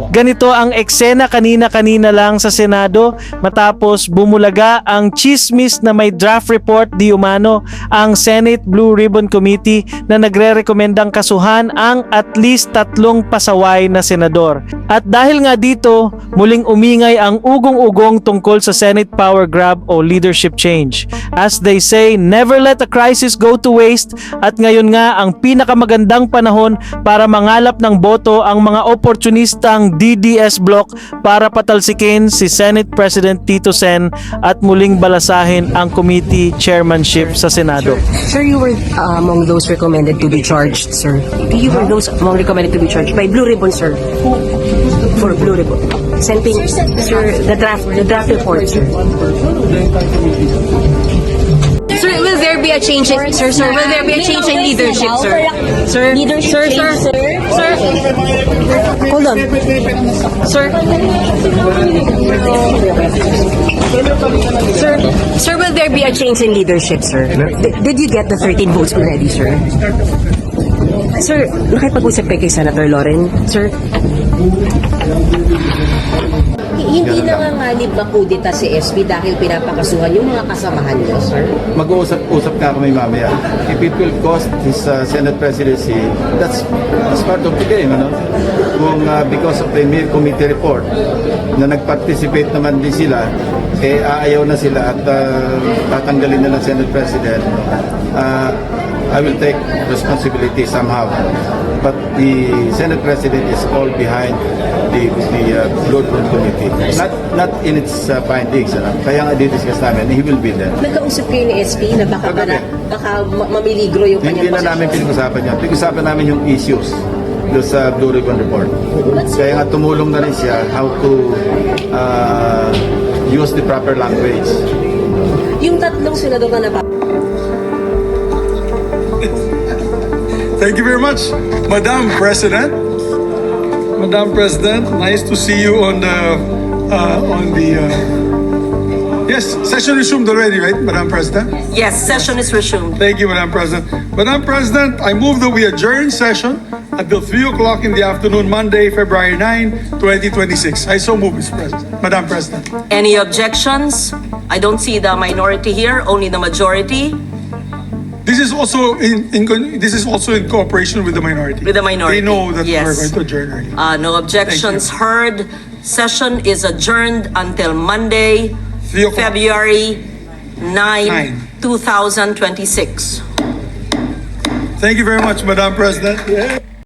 Ganito ang eksena kanina-kanina lang sa Senado matapos bumulaga ang chismis na may draft report di umano ang Senate Blue Ribbon Committee na nagre-rekomendang kasuhan ang at least 3 pasaway na senador. At dahil nga dito, muling umingay ang ugong-ugong tungkol sa Senate power grab o leadership change. As they say, never let a crisis go to waste, at ngayon nga ang pinakamagandang panahon para mangalap ng boto ang mga oportunistang DDS block para patalsikin si Senate President Tito Sen at muling balasahin ang committee chairmanship sa Senado. Sir, you were among those recommended to be charged, sir. You were those among recommended to be charged by Blue Ribbon, sir. For Blue Ribbon. Sending, sir, the draft report, sir. Sir, will there be a change in, sir, will there be a change in leadership, sir? Sir, sir. Hold on. Sir. Sir, will there be a change in leadership, sir? Did you get the 13 votes already, sir? Sir, nakipag-usap kayo kay Senator Loren, sir? Hindi nanganganib ba kudeta si SP dahil pinapakasuhan yung mga kasamahan niyo, sir? Mag-uusap na kami mamaya. If it will cost his Senate presidency, that's part of the game, ano? Kung because of the mere committee report na nag-participate naman din sila, eh aayaw na sila at tatanggalin na ng Senate President, I will take responsibility somehow. But the Senate President is all behind the Blue Ribbon Committee. Not in its findings. Kaya nga di-discuss namin, he will be there. Nagkausap kayo ni SP na baka mamiligro yung kanyang Hindi na namin pinag-usapan yan. Pinag-usapan namin yung issues doon sa Blue Ribbon Report. Kaya nga tumulong na rin siya how to use the proper language. Yung 3 senador na Thank you very much, Madam President. Madam President, nice to see you on the yes, session resumed already, right, Madam President? Yes, session is resumed. Thank you, Madam President. Madam President, I move that we adjourn session until 3 o'clock in the afternoon, Monday, February 9, 2026. I so move, Mr. President. Madam President. Any objections? I don't see the minority here, only the majority. This is also in cooperation with the minority. With the minority. They know that Yes. we're going to adjourn early. No objections Thank heard. Session is adjourned until Monday, 3 o'clock. February 9, 9. 2026. Thank you very much, Madam President.